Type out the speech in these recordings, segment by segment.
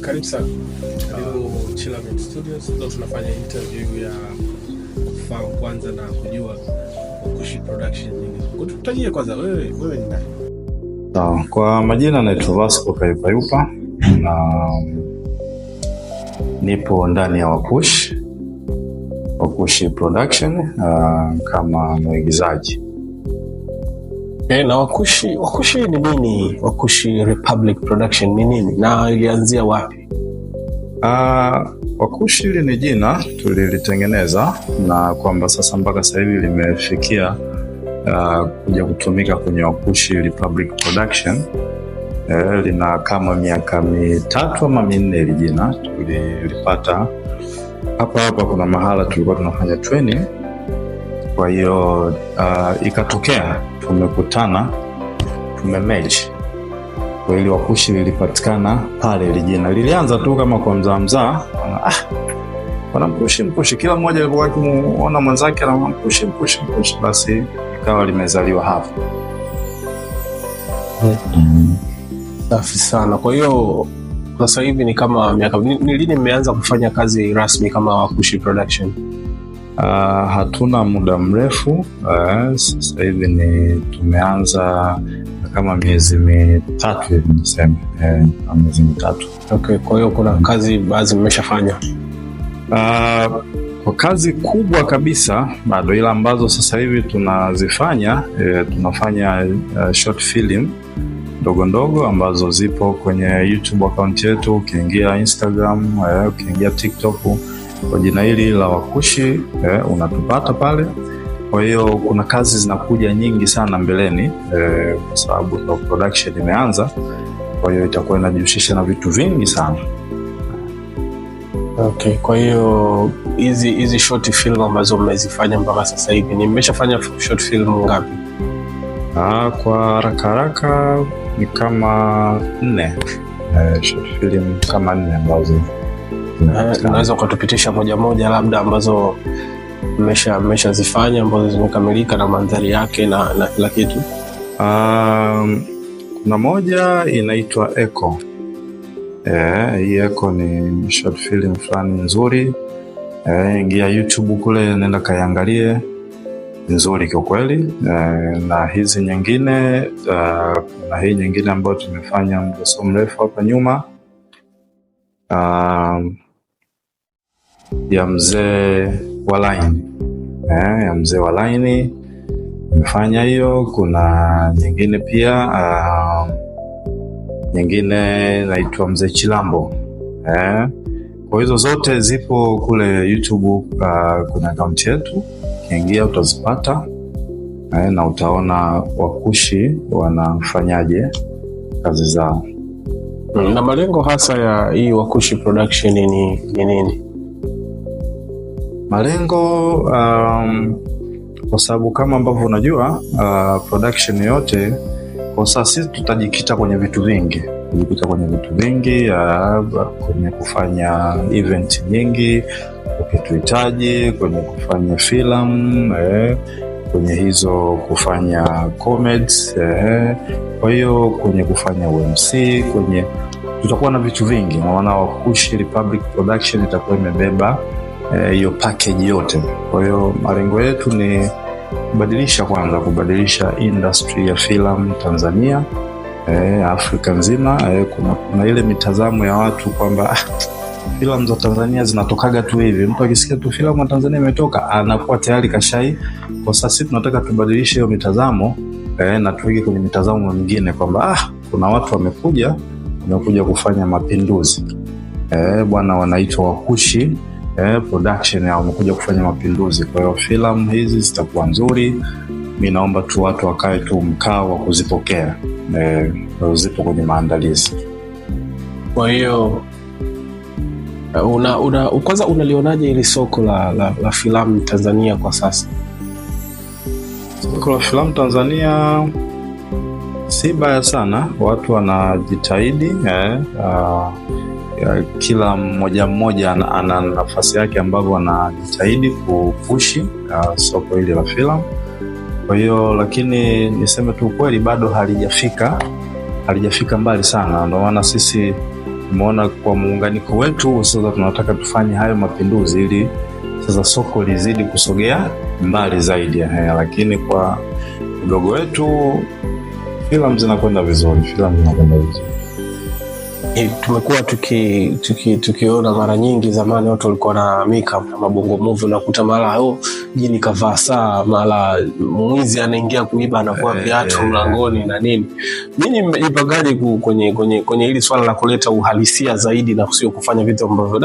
Karibu sana. Karibu Chilamid Studios. Leo tunafanya interview ya kufahamu kwanza na kujua Wakushi Production nini. Tutajie kwanza wewe ni nani? Kwa majina naitwa Vasco Kayupayupa na nipo ndani ya Wakushi Production kama mwigizaji. Na Wakushi ni nini? Wakushi Republic Production ni nini? Na ilianzia wapi? Wakushi hili ni jina tulilitengeneza na kwamba sasa mpaka sasa hivi limefikia kuja kutumika kwenye Wakushi Republic Production. Lina kama miaka 3 ama 4 hili jina tulipata hapa. Kuna mahala tulikuwa tunafanya training, kwa hiyo ikatokea tumekutana, tumemerge, kwa hiyo Wakushi lilipatikana pale. Hili jina lilianza tu kama kwa mzaa wana mkushi, kila mmoja alikuwa akimuona mwenzake na mkushi, basi ikawa limezaliwa hapo. Safi sana. Kwa hiyo sasa hivi ni kama miaka ni lini mmeanza kufanya kazi rasmi kama Wakushi Production? Hatuna muda mrefu. Sasa hivi tumeanza kama miezi 3 hivi niseme. Miezi 3. Okay, kwa hiyo kuna kazi baadhi mmeshafanya? Kwa kazi kubwa kabisa bado, ila ambazo sasa hivi tunazifanya, tunafanya short film ndogo ambazo zipo kwenye YouTube account yetu. Ukiingia Instagram, ukiingia TikTok kwa jina hili la Wakushi, unatupata pale. Kwa hiyo kuna kazi zinakuja nyingi sana mbeleni, kwa sababu ndo production imeanza. Kwa hiyo itakuwa inajihusisha na vitu vingi sana. Okay, kwa hiyo hizi short film ambazo mmezifanya mpaka sasa hivi, ni mmeshafanya short film ngapi? Kwa haraka ni kama 4. Short film kama 4 ambazo unaweza ukatupitisha moja labda ambazo mmeshazifanya ambazo zimekamilika na mandhari yake na kila kitu? Kuna moja inaitwa Echo. Hii Echo ni short film fulani nzuri. Ingia YouTube kule, nenda kaiangalie, nzuri kwa kweli. Na hizi nyingine, na hii nyingine ambayo tumefanya muda so mrefu hapa nyuma, ya mzee wa line. Ya mzee wa line nimefanya hiyo. Kuna nyingine pia, nyingine naitwa Mzee Chilambo. Kwa hizo zote zipo kule YouTube. Kuna account yetu, ukiingia utazipata, na utaona Wakushi wanafanyaje kazi zao. Na malengo hasa ya hii Wakushi Production ni nini? Malengo, kwa sababu kama ambavyo unajua, production yote kwa sasa sisi tutajikita kwenye vitu vingi, kwenye kufanya event nyingi ukituhitaji, kwenye kufanya film, kwenye hizo kufanya comedies, kwa hiyo kwenye kufanya UMC, tutakuwa na vitu vingi. Maana Wakushi Republic Production itakuwa imebeba hiyo package yote. Kwa hiyo malengo yetu ni kubadilisha industry ya filamu Tanzania, Afrika nzima. Kuna ile mitazamo ya watu kwamba filamu za Tanzania zinatokaga tu hivi, mtu akisikia tu filamu ya Tanzania imetoka anakuwa tayari kashai. Kwa sasa tunataka tubadilishe hiyo mitazamo, na tuige kwenye mitazamo mingine kwamba kuna watu wamekuja kufanya mapinduzi, bwana, wanaitwa Wakushi Production, wamekuja kufanya mapinduzi. Kwa hiyo filamu hizi zitakuwa nzuri. Mimi naomba tu watu wakae tu mkao wa kuzipokea, zipo kwenye maandalizi. Kwa hiyo kwanza unalionaje ili soko la filamu Tanzania kwa sasa? Soko la filamu Tanzania si baya sana, watu wanajitahidi. Kila mmoja ana nafasi yake ambavyo anajitahidi kupushi soko hili la filamu. Kwa hiyo, lakini niseme tu kweli bado halijafika mbali sana. Ndio maana sisi Umeona, kwa muunganiko wetu sasa tunataka tufanye hayo mapinduzi ili sasa soko lizidi kusogea mbali zaidi. Lakini kwa udogo wetu filamu zinakwenda vizuri. Tumekuwa tukiona mara nyingi, zamani watu walikuwa na makeup na mabongo movie, unakuta mara jini kavaa saa, mara mwizi anaingia kuiba anakuwa viatu mlangoni na nini. Mimi nimejipangaje kwenye hili swala la kuleta uhalisia zaidi na sio kufanya vitu ambavyo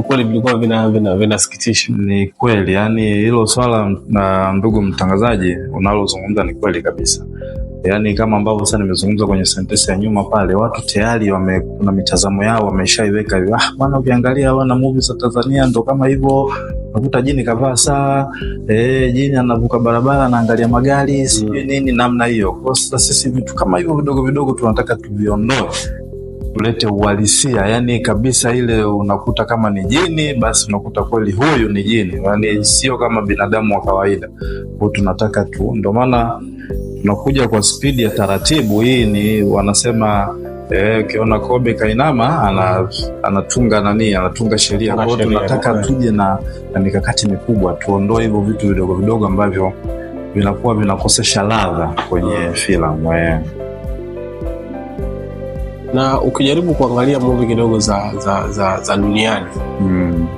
kweli vilikuwa vinasikitisha? Ni kweli, yani hilo swala na ndugu mtangazaji unalozungumza ni kweli kabisa. Yani kama ambavyo sasa nimezungumza kwenye sentensi ya nyuma pale, watu tayari kuna mitazamo yao wameshaiweka hivi. Bwana, ukiangalia wana movies za Tanzania ndo kama hivyo, unakuta jini kavaa saa, jini anavuka barabara anaangalia magari, sijui nini namna hiyo. Kwa sasa sisi vitu kama hivyo vidogo vidogo tunataka tuviondoe, tulete uhalisia, yani kabisa ile unakuta kama ni jini basi unakuta kweli huyu ni jini, yani sio kama binadamu wa kawaida. Kwa tunataka ndio maana tunakuja kwa spidi ya taratibu. Hii ni wanasema ukiona kobe kainama anatunga sheria. Kwa hiyo tunataka tuje na mikakati mikubwa, tuondoe hivyo vitu vidogo vidogo ambavyo vinakuwa vinakosesha ladha kwenye filamu. Na ukijaribu kuangalia movie kidogo za duniani,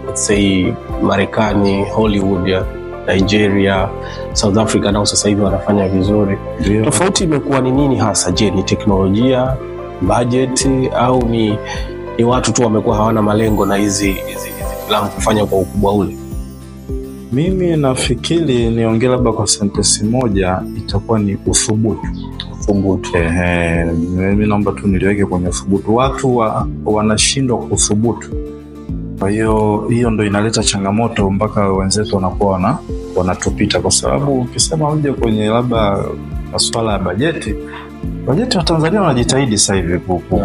let's say Marekani, Hollywood, Nigeria, South Africa nao sasa hivi wanafanya vizuri. Tofauti imekuwa ni nini hasa? Je, ni teknolojia, budget, au ni watu tu wamekuwa hawana malengo na hizi filamu kufanya kwa ukubwa ule? Mimi nafikiri niongee labda kwa sentensi moja, itakuwa ni uthubutu. Mimi naomba tu niliweke kwenye uthubutu. Watu wanashindwa kuthubutu. Kwa hiyo ndio inaleta changamoto mpaka wenzetu wanakuwa wanatupita, kwa sababu ukisema uje kwenye labda masuala ya bajeti wa Tanzania wanajitahidi sasa hivi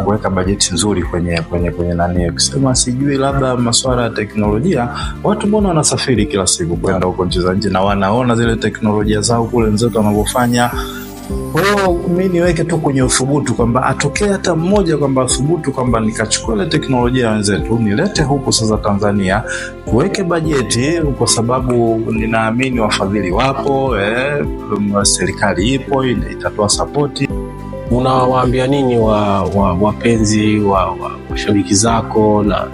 kuweka bajeti nzuri kwenye nani. Ukisema sijui labda masuala ya teknolojia, watu mbona wanasafiri kila siku kwenda huko nchi za nje na wanaona zile teknolojia zao kule wenzetu wanavyofanya. Kwa hiyo mimi niweke tu kwenye uthubutu kwamba atokee hata mmoja kwamba athubutu kwamba nikachukua ile teknolojia ya wenzetu nilete huku sasa Tanzania, tuweke bajeti, kwa sababu ninaamini wafadhili wapo, serikali ipo itatoa support. Unawaambia nini wapenzi wa mashabiki zako na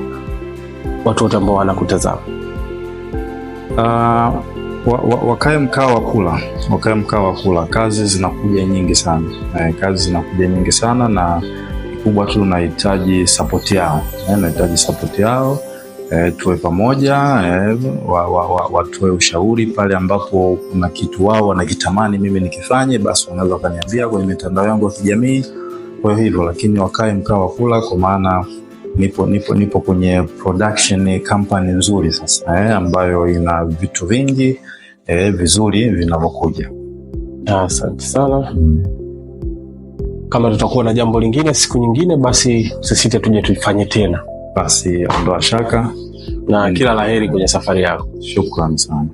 watu wote ambao wanakutazama? Wakae mkao wa kula. Kazi zinakuja nyingi sana, na kubwa tu tunahitaji support yao. Tuwe pamoja, watoe ushauri pale ambapo kuna kitu wao wanakitamani mimi nikifanye, basi wanaweza kuniambia kwenye mitandao yangu ya kijamii. Kwa hivyo, lakini wakae mkao wa kula, kwa maana nipo kwenye production company nzuri sasa, ambayo ina vitu vingi vizuri vinavyokuja. Asante sana. Kama tutakuwa na jambo lingine siku nyingine, basi usisite tuje tuifanye tena. Basi ondoa shaka, na kila laheri kwenye safari yako. Shukrani sana.